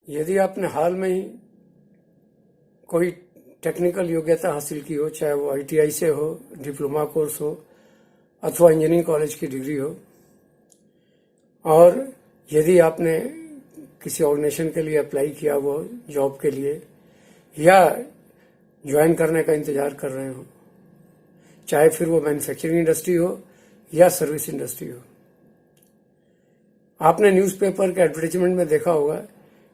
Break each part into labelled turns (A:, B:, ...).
A: यदि आपने हाल में ही कोई टेक्निकल योग्यता हासिल की हो, चाहे वो आईटीआई से हो, डिप्लोमा कोर्स हो अथवा इंजीनियरिंग कॉलेज की डिग्री हो, और यदि आपने किसी ऑर्गेनाइजेशन के लिए अप्लाई किया वो जॉब के लिए या ज्वाइन करने का इंतजार कर रहे हो, चाहे फिर वो मैन्युफैक्चरिंग इंडस्ट्री हो या सर्विस इंडस्ट्री हो। आपने न्यूज़पेपर के एडवर्टाइजमेंट में देखा होगा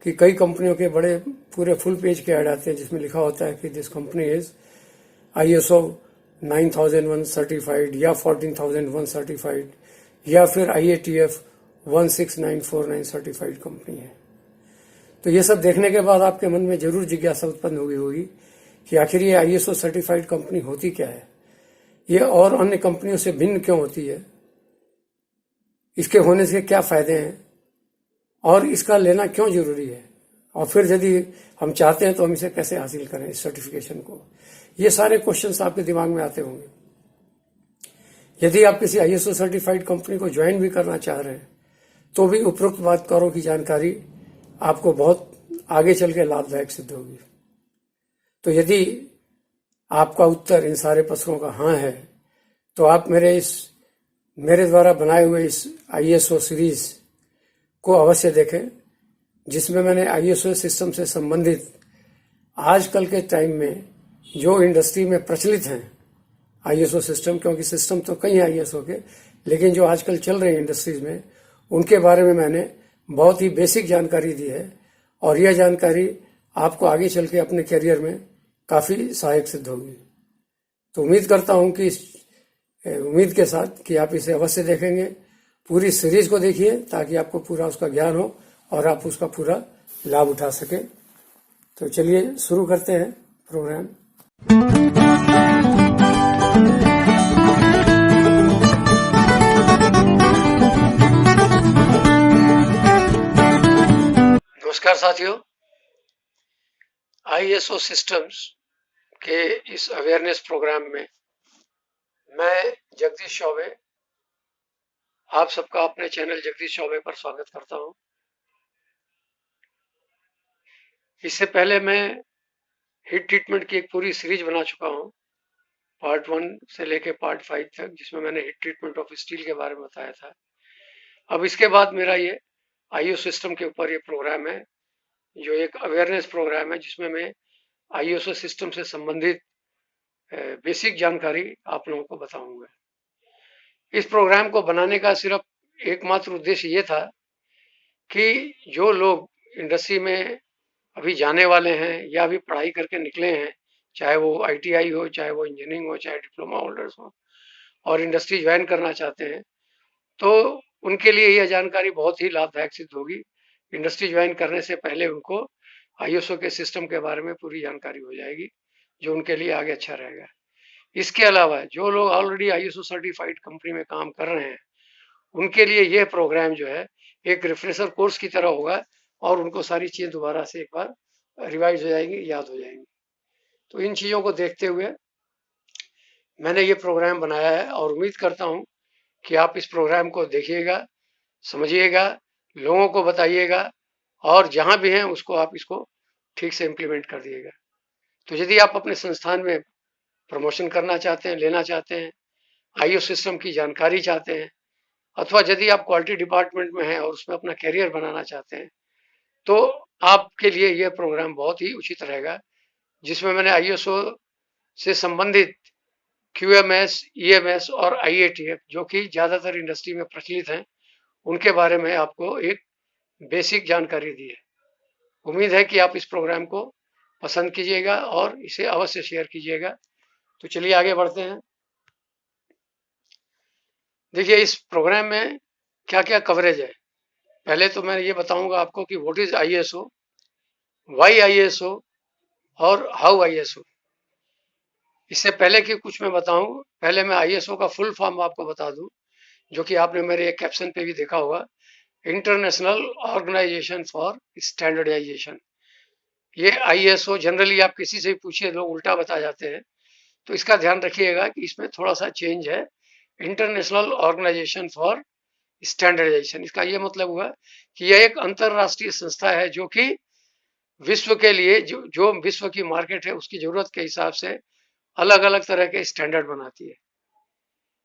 A: कि कई कंपनियों के बड़े पूरे फुल पेज के ऐड आते हैं जिसमें लिखा होता है कि this company is ISO 9001 certified या 14001 सर्टिफाइड या फिर IATF 16949 सर्टिफाइड कंपनी है। तो ये सब देखने के बाद आपके मन में जरूर जिज्ञासा उत्पन्न हुई होगी कि आखिर ये ISO सर्टिफाइड कंपनी होती क्या है, ये और अन्य कंपनियों से भिन्न क्यों होती है, इसके होने से क्या फायदे हैं और इसका लेना क्यों जरूरी है, और फिर यदि हम चाहते हैं तो हम इसे कैसे हासिल करें, इस सर्टिफिकेशन को। ये सारे क्वेश्चंस आपके दिमाग में आते होंगे। यदि आप किसी ISO सर्टिफाइड कंपनी को ज्वाइन भी करना चाह रहे हैं तो भी उपरोक्त बातों की जानकारी आपको बहुत आगे चल के लाभदायक सिद्ध होगी। तो यदि आपका उत्तर इन सारे प्रश्नों का हाँ है तो आप मेरे द्वारा बनाए हुए इस ISO सीरीज को अवश्य देखें, जिसमें मैंने ISO सिस्टम से संबंधित आजकल के टाइम में जो इंडस्ट्री में प्रचलित हैं ISO सिस्टम, क्योंकि सिस्टम तो कई हैं ISO के, लेकिन जो आजकल चल रहे हैं इंडस्ट्रीज में उनके बारे में मैंने बहुत ही बेसिक जानकारी दी है, और यह जानकारी आपको आगे चल के अपने करियर में काफ़ी सहायक सिद्ध होगी। तो उम्मीद करता हूं कि उम्मीद के साथ कि आप इसे अवश्य देखेंगे। पूरी सीरीज को देखिए ताकि आपको पूरा उसका ज्ञान हो और आप उसका पूरा लाभ उठा सकें। तो चलिए शुरू करते हैं प्रोग्राम। नमस्कार साथियों, ISO सिस्टम्स के इस अवेयरनेस प्रोग्राम में मैं जगदीश चौबे आप सबका अपने चैनल जगदीश चौबे पर स्वागत करता हूं। इससे पहले मैं हीट ट्रीटमेंट की एक पूरी सीरीज बना चुका हूं, पार्ट 1 से लेके पार्ट 5 तक, जिसमें मैंने हीट ट्रीटमेंट ऑफ स्टील के बारे में बताया था। अब इसके बाद मेरा ये ISO सिस्टम के ऊपर ये प्रोग्राम है, जो एक अवेयरनेस प्रोग्राम है, जिसमें मैं ISO सिस्टम से संबंधित बेसिक जानकारी आप लोगों को बताऊंगा। इस प्रोग्राम को बनाने का सिर्फ एकमात्र उद्देश्य ये था कि जो लोग इंडस्ट्री में अभी जाने वाले हैं या अभी पढ़ाई करके निकले हैं, चाहे वो ITI हो, चाहे वो इंजीनियरिंग हो, चाहे डिप्लोमा होल्डर्स हो, और इंडस्ट्री ज्वाइन करना चाहते हैं, तो उनके लिए यह जानकारी बहुत ही लाभदायक सिद्ध होगी। इंडस्ट्री ज्वाइन करने से पहले उनको ISO के सिस्टम के बारे में पूरी जानकारी हो जाएगी, जो उनके लिए आगे अच्छा रहेगा। इसके अलावा जो लोग ऑलरेडी ISO सर्टिफाइड कंपनी में काम कर रहे हैं, उनके लिए यह प्रोग्राम जो है एक रिफ्रेशर कोर्स की तरह होगा, और उनको सारी चीज़ें दोबारा से एक बार रिवाइज हो जाएंगी, याद हो जाएंगी। तो इन चीज़ों को देखते हुए मैंने ये प्रोग्राम बनाया है, और उम्मीद करता हूँ कि आप इस प्रोग्राम को देखिएगा, समझिएगा, लोगों को बताइएगा, और जहाँ भी हैं उसको आप इसको ठीक से इम्प्लीमेंट कर दिएगा। तो यदि आप अपने संस्थान में प्रमोशन करना चाहते हैं, लेना चाहते हैं, ISO सिस्टम की जानकारी चाहते हैं, अथवा यदि आप क्वालिटी डिपार्टमेंट में हैं और उसमें अपना करियर बनाना चाहते हैं, तो आपके लिए यह प्रोग्राम बहुत ही उचित रहेगा, जिसमें मैंने ISO से संबंधित QMS, EMS और IATF, जो कि ज़्यादातर इंडस्ट्री में प्रचलित हैं, उनके बारे में आपको एक बेसिक जानकारी दी है। उम्मीद है कि आप इस प्रोग्राम को पसंद कीजिएगा और इसे अवश्य शेयर कीजिएगा। तो चलिए आगे बढ़ते हैं। देखिए इस प्रोग्राम में क्या क्या कवरेज है। पहले तो मैं ये बताऊंगा आपको कि what is ISO, why ISO और हाउ ISO। इससे पहले कि कुछ मैं बताऊं, पहले मैं ISO का फुल फॉर्म आपको बता दूं, जो कि आपने मेरे एक कैप्शन पे भी देखा होगा, इंटरनेशनल ऑर्गेनाइजेशन फॉर स्टैंडर्डाइजेशन। ये ISO जनरली आप किसी से पूछिए, लोग उल्टा बता जाते हैं, तो इसका ध्यान रखिएगा कि इसमें थोड़ा सा चेंज है। इंटरनेशनल ऑर्गेनाइजेशन फॉर स्टैंडर्डाइजेशन, इसका ये मतलब हुआ कि यह एक अंतरराष्ट्रीय संस्था है जो कि विश्व के लिए जो विश्व की मार्केट है उसकी जरूरत के हिसाब से अलग अलग तरह के स्टैंडर्ड बनाती है।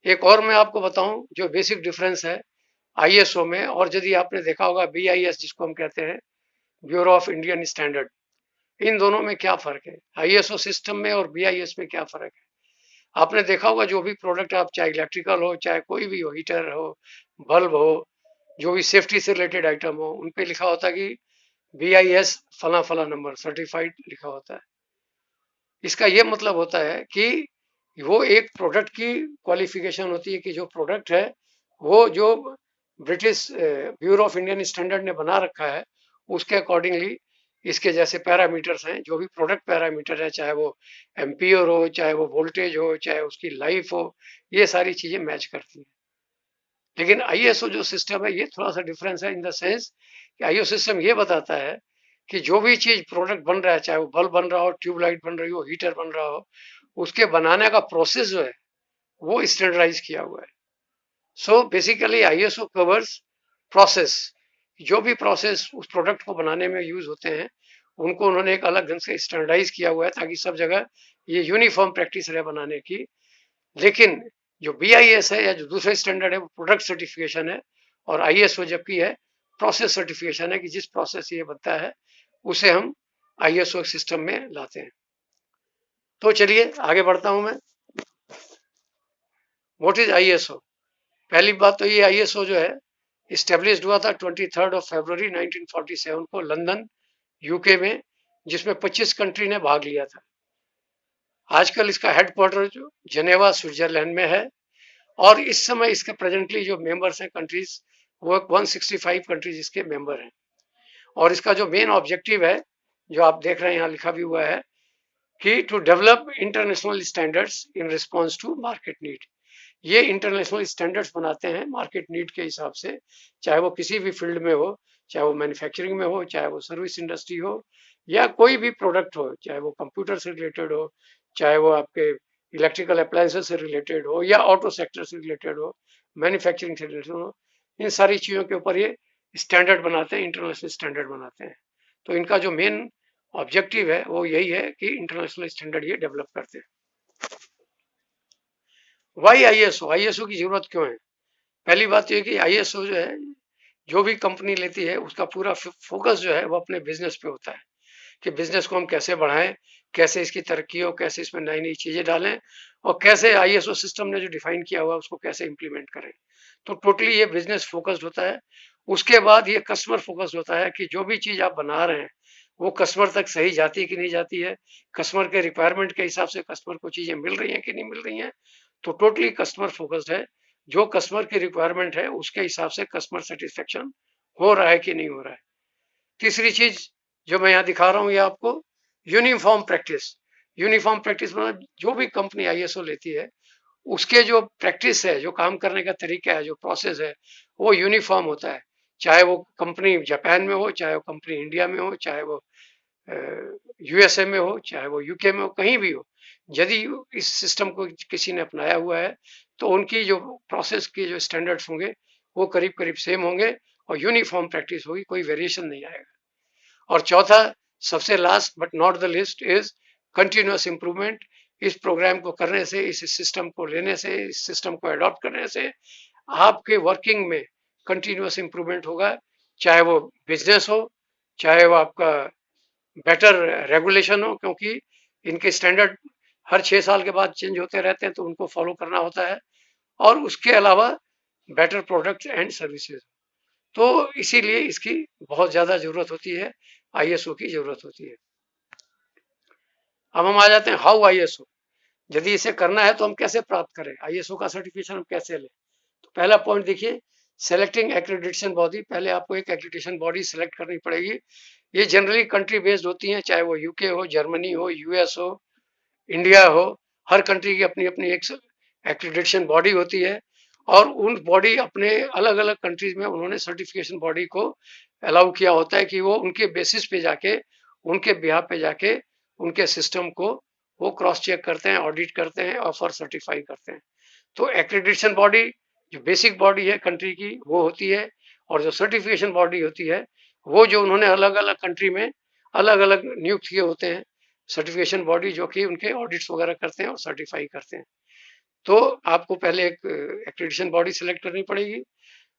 A: एक और मैं आपको बताऊं जो बेसिक डिफरेंस है आईएसओ में, और यदि आपने देखा होगा बीआईएस जिसको हम कहते हैं, ब्यूरो ऑफ इंडियन स्टैंडर्ड, इन दोनों में क्या फर्क है, आईएसओ सिस्टम में और बीआईएस में क्या फर्क है। आपने देखा होगा जो भी प्रोडक्ट आप चाहे इलेक्ट्रिकल हो चाहे कोई भी हो, हीटर हो, बल्ब हो, जो भी सेफ्टी से रिलेटेड आइटम हो, उन पे लिखा होता है कि बीआईएस फला फला नंबर सर्टिफाइड लिखा होता है। इसका ये मतलब होता है कि वो एक प्रोडक्ट की क्वालिफिकेशन होती है कि जो प्रोडक्ट है वो जो British bureau of Indian standard ने बना रखा है उसके अकॉर्डिंगली इसके जैसे पैरामीटर्स हैं, जो भी प्रोडक्ट पैरामीटर है, चाहे वो एम्पियर हो, चाहे वो वोल्टेज हो, चाहे उसकी लाइफ हो, ये सारी चीजें मैच करती हैं। लेकिन आईएसओ जो सिस्टम है ये थोड़ा सा डिफरेंस है इन द सेंस कि आईएसओ सिस्टम ये बताता है कि जो भी चीज प्रोडक्ट बन रहा है, चाहे वो बल्ब बन रहा हो, ट्यूबलाइट बन रही हो, हीटर बन रहा हो, उसके बनाने का प्रोसेस जो है वो स्टैंडर्डाइज किया हुआ है। So basically ISO covers process, जो भी प्रोसेस उस प्रोडक्ट को बनाने में यूज होते हैं उनको उन्होंने एक अलग ढंग से स्टैंडर्डाइज किया हुआ है ताकि सब जगह ये यूनिफॉर्म प्रैक्टिस रहे बनाने की। लेकिन जो बीआईएस है या जो दूसरे स्टैंडर्ड है वो प्रोडक्ट सर्टिफिकेशन है, और आईएसओ जबकि है प्रोसेस सर्टिफिकेशन है कि जिस प्रोसेस ये बनता है उसे हम आईएसओ सिस्टम में लाते हैं। तो चलिए आगे बढ़ता हूं मैं। What is ISO? पहली बात तो ये आईएसओ जो है इस्टेब्लिश्ड हुआ था 23 फरवरी 1947 को लंदन यूके में, जिसमें 25 कंट्री ने भाग लिया था। आजकल इसका हेडक्वार्टर जो जेनेवा स्विट्जरलैंड में है, और इस समय इसके प्रेजेंटली जो मेंबर्स हैं कंट्रीज वो 165 कंट्रीज इसके मेंबर हैं। और इसका जो मेन ऑब्जेक्टिव है जो आप देख रहे हैं यहाँ लिखा भी हुआ है कि to develop international standards in response to market need. ये इंटरनेशनल स्टैंडर्ड्स बनाते हैं मार्केट नीड के हिसाब से, चाहे वो किसी भी फील्ड में हो, चाहे वो मैन्युफैक्चरिंग में हो, चाहे वो सर्विस इंडस्ट्री हो, या कोई भी प्रोडक्ट हो, चाहे वो कंप्यूटर से रिलेटेड हो, चाहे वो आपके इलेक्ट्रिकल अप्लायंसेस से रिलेटेड हो, या ऑटो सेक्टर से रिलेटेड हो, मैन्युफैक्चरिंग से रिलेटेड हो, इन सारी चीज़ों के ऊपर ये स्टैंडर्ड बनाते हैं, इंटरनेशनल स्टैंडर्ड बनाते हैं। तो इनका जो मेन ऑब्जेक्टिव है वो यही है कि इंटरनेशनल स्टैंडर्ड ये डेवलप करते हैं। वाई आईएसओ, आईएसओ की जरूरत क्यों है? पहली बात तो ये कि आईएसओ जो है जो भी कंपनी लेती है उसका पूरा फोकस जो है वो अपने बिजनेस पे होता है कि बिजनेस को हम कैसे बढ़ाएं, कैसे इसकी तरक्की हो, कैसे इसमें नई नई चीजें डालें, और कैसे आईएसओ सिस्टम ने जो डिफाइन किया हुआ है उसको कैसे इंप्लीमेंट करें। तो टोटली ये बिजनेस फोकस्ड होता है। उसके बाद ये कस्टमर फोकस्ड होता है कि जो भी चीज आप बना रहे हैं वो कस्टमर तक सही जाती है कि नहीं जाती है, कस्टमर के रिक्वायरमेंट के हिसाब से कस्टमर को चीजें मिल रही हैं कि नहीं मिल रही हैं। तो टोटली कस्टमर फोकस्ड है, जो कस्टमर की रिक्वायरमेंट है उसके हिसाब से कस्टमर सेटिस्फेक्शन हो रहा है कि नहीं हो रहा है। तीसरी चीज जो मैं यहाँ दिखा रहा हूँ ये आपको यूनिफॉर्म प्रैक्टिस। यूनिफॉर्म प्रैक्टिस मतलब जो भी कंपनी आईएसओ लेती है उसके जो प्रैक्टिस है, जो काम करने का तरीका है, जो प्रोसेस है, वो यूनिफॉर्म होता है। चाहे वो कंपनी जापान में हो, चाहे वो कंपनी इंडिया में हो, चाहे वो यूएसए में हो, चाहे वो यूके में हो, कहीं भी हो, यदि इस सिस्टम को किसी ने अपनाया हुआ है तो उनकी जो प्रोसेस के जो स्टैंडर्ड्स होंगे वो करीब करीब सेम होंगे और यूनिफॉर्म प्रैक्टिस होगी, कोई वेरिएशन नहीं आएगा। और चौथा, सबसे last but not the list, is continuous improvement. इस प्रोग्राम को करने से, इस सिस्टम को लेने से, इस सिस्टम को अडॉप्ट करने से आपके वर्किंग में कंटिन्यूस इंप्रूवमेंट होगा, चाहे वो बिजनेस हो, चाहे वो आपका बेटर रेगुलेशन हो, क्योंकि इनके स्टैंडर्ड हर 6 साल के बाद चेंज होते रहते हैं तो उनको फॉलो करना होता है, और उसके अलावा बेटर प्रोडक्ट एंड सर्विसेज। तो इसीलिए इसकी बहुत ज़्यादा ज़रूरत होती है, आईएसओ की ज़रूरत होती है। अब हम आ जाते हैं हाउ आईएसओ। यदि इसे करना है तो हम कैसे प्राप्त करें, आईएसओ का सर्टिफिकेशन हम कैसे लें। तो पहला पॉइंट देखिए, सेलेक्टिंग एक्रेडिटेशन बॉडी। पहले आपको एक एक्रेडिटेशन बॉडी सेलेक्ट करनी पड़ेगी। ये जनरली कंट्री बेस्ड होती हैं, चाहे वो यूके हो, जर्मनी हो, यूएस हो, इंडिया हो। हर कंट्री की अपनी अपनी एक एक्रेडिटेशन बॉडी होती है, और उन बॉडी अपने अलग अलग कंट्रीज में उन्होंने सर्टिफिकेशन बॉडी को अलाउ किया होता है कि वो उनके बेसिस पे जाके, उनके बिहाफ पे जाके उनके सिस्टम को वो क्रॉस चेक करते हैं, ऑडिट करते हैं और फॉर सर्टिफाई करते हैं। तो एक्रेडिटेशन बॉडी जो बेसिक बॉडी है कंट्री की वो होती है, और जो सर्टिफिकेशन बॉडी होती है वो जो उन्होंने अलग अलग कंट्री में अलग अलग नियुक्त किए होते हैं सर्टिफिकेशन बॉडी, जो कि उनके ऑडिट्स वगैरह करते हैं और सर्टिफाई करते हैं। तो आपको पहले एक एक्रेडिटेशन बॉडी सेलेक्ट करनी पड़ेगी,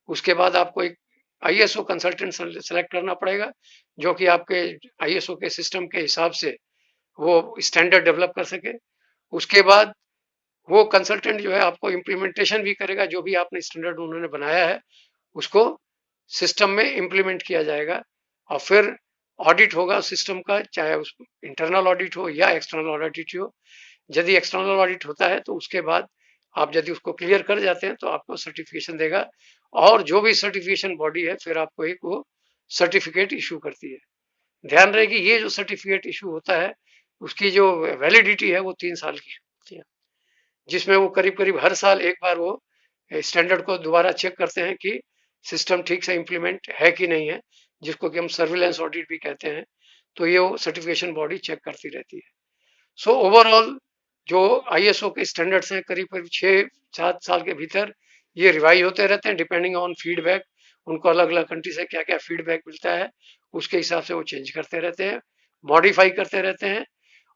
A: उसके बाद आपको एक आईएसओ कंसल्टेंट सेलेक्ट करना पड़ेगा, जो कि आपके आईएसओ के सिस्टम के हिसाब से वो स्टैंडर्ड डेवलप कर सके। उसके बाद वो कंसल्टेंट जो है आपको इम्प्लीमेंटेशन भी करेगा, जो भी आपने स्टैंडर्ड उन्होंने बनाया है उसको सिस्टम में इम्प्लीमेंट किया जाएगा, और फिर ऑडिट होगा सिस्टम का, चाहे उस इंटरनल ऑडिट हो या एक्सटर्नल ऑडिट हो। यदि एक्सटर्नल ऑडिट होता है तो उसके बाद आप यदि उसको क्लियर कर जाते हैं तो आपको सर्टिफिकेशन देगा, और जो भी सर्टिफिकेशन बॉडी है फिर आपको एक वो सर्टिफिकेट इशू करती है। ध्यान रहे कि ये जो सर्टिफिकेट इशू होता है उसकी जो वैलिडिटी है वो 3 साल की होती है, जिसमें वो करीब करीब हर साल एक बार वो स्टैंडर्ड को दोबारा चेक करते हैं कि सिस्टम ठीक से इम्प्लीमेंट है कि नहीं है, जिसको कि हम सर्विलेंस ऑडिट भी कहते हैं। तो ये वो सर्टिफिकेशन बॉडी चेक करती रहती है। सो ओवरऑल जो आईएसओ के स्टैंडर्ड्स हैं करीब करीब 6-7 साल के भीतर ये रिवाइज होते रहते हैं, डिपेंडिंग ऑन फीडबैक। उनको अलग अलग कंट्री से क्या क्या फीडबैक मिलता है उसके हिसाब से वो चेंज करते रहते हैं, मॉडिफाई करते रहते हैं,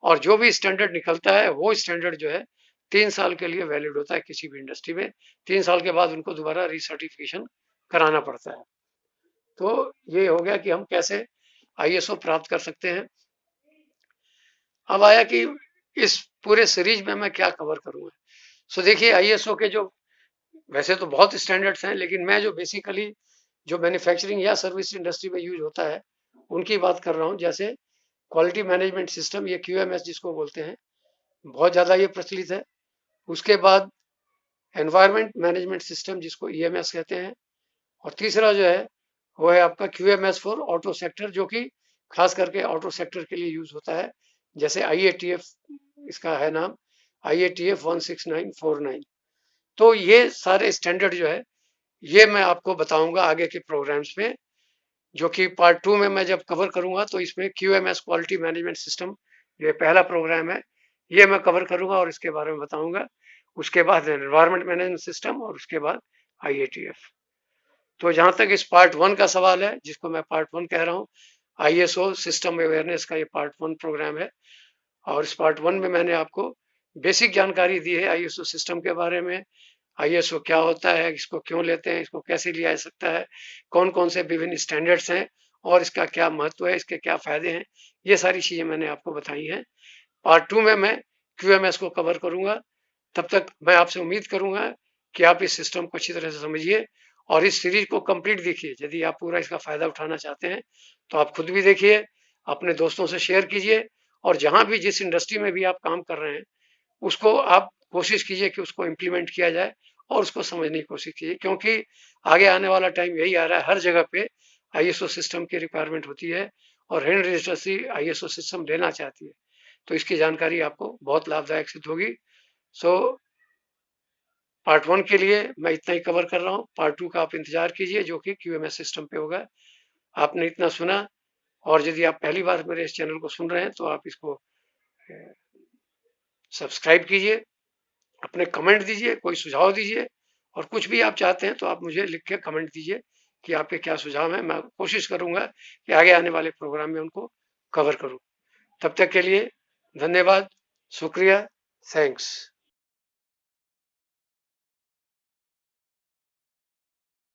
A: और जो भी स्टैंडर्ड निकलता है वो स्टैंडर्ड जो है 3 साल के लिए वैलिड होता है किसी भी इंडस्ट्री में। 3 साल के बाद उनको दोबारा रीसर्टिफिकेशन कराना पड़ता है। तो ये हो गया कि हम कैसे आईएसओ प्राप्त कर सकते हैं। अब आया कि इस पूरे सीरीज में मैं क्या कवर करूंगा। सो देखिए, आईएसओ के जो वैसे तो बहुत स्टैंडर्ड्स हैं, लेकिन मैं जो बेसिकली जो मैन्युफैक्चरिंग या सर्विस इंडस्ट्री में यूज होता है उनकी बात कर रहा हूँ। जैसे क्वालिटी मैनेजमेंट सिस्टम, ये क्यूएमएस जिसको बोलते हैं, बहुत ज़्यादा ये प्रचलित है। उसके बाद एनवायरमेंट मैनेजमेंट सिस्टम जिसको ईएमएस कहते हैं, और तीसरा जो है वो है आपका क्यूएमएस फॉर ऑटो सेक्टर, जो कि खास करके ऑटो सेक्टर के लिए यूज होता है। जैसे आईएटीएफ इसका है नाम, आईएटीएफ 16949। तो ये सारे स्टैंडर्ड जो है ये मैं आपको बताऊंगा आगे के प्रोग्राम्स में, जो कि पार्ट 2 में मैं जब कवर करूंगा तो इसमें क्यूएमएस क्वालिटी मैनेजमेंट सिस्टम, ये पहला प्रोग्राम है, ये मैं कवर करूंगा और इसके बारे में बताऊंगा। उसके बाद एनवायरमेंट मैनेजमेंट सिस्टम, और उसके बाद आईएटीएफ। तो जहां तक इस पार्ट 1 का सवाल है, जिसको मैं पार्ट 1 कह रहा हूँ, आईएसओ सिस्टम अवेयरनेस का ये पार्ट 1 प्रोग्राम है। और इस पार्ट 1 में मैंने आपको बेसिक जानकारी दी है आईएसओ सिस्टम के बारे में, आईएसओ क्या होता है, इसको क्यों लेते हैं, इसको कैसे लिया जा सकता है, कौन कौन से विभिन्न स्टैंडर्ड्स हैं, और इसका क्या महत्व है, इसके क्या फायदे हैं, ये सारी चीजें मैंने आपको बताई हैं। पार्ट 2 में मैं क्यूएमएस को कवर करूंगा। तब तक मैं आपसे उम्मीद करूंगा कि आप इस सिस्टम को अच्छी तरह से समझिए और इस सीरीज को कंप्लीट देखिए। यदि आप पूरा इसका फायदा उठाना चाहते हैं तो आप खुद भी देखिए, अपने दोस्तों से शेयर कीजिए, और जहां भी जिस इंडस्ट्री में भी आप काम कर रहे हैं उसको आप कोशिश कीजिए कि उसको इम्प्लीमेंट किया जाए और उसको समझने की कोशिश कीजिए, क्योंकि आगे आने वाला टाइम यही आ रहा है, हर जगह पे आईएसओ सिस्टम की रिक्वायरमेंट होती है और हर इंडस्ट्री आईएसओ सिस्टम लेना चाहती है। तो इसकी जानकारी आपको बहुत लाभदायक सिद्ध होगी। सो पार्ट 1 के लिए मैं इतना ही कवर कर रहा हूँ, पार्ट 2 का आप इंतजार कीजिए जो कि क्यूएमएस सिस्टम पे होगा। आपने इतना सुना, और यदि आप पहली बार मेरे इस चैनल को सुन रहे हैं तो आप इसको सब्सक्राइब कीजिए, अपने कमेंट दीजिए, कोई सुझाव दीजिए, और कुछ भी आप चाहते हैं तो आप मुझे लिख के कमेंट दीजिए कि आपके क्या सुझाव हैं। मैं कोशिश करूंगा कि आगे आने वाले प्रोग्राम में उनको कवर करूं। तब तक के लिए धन्यवाद, शुक्रिया, थैंक्स।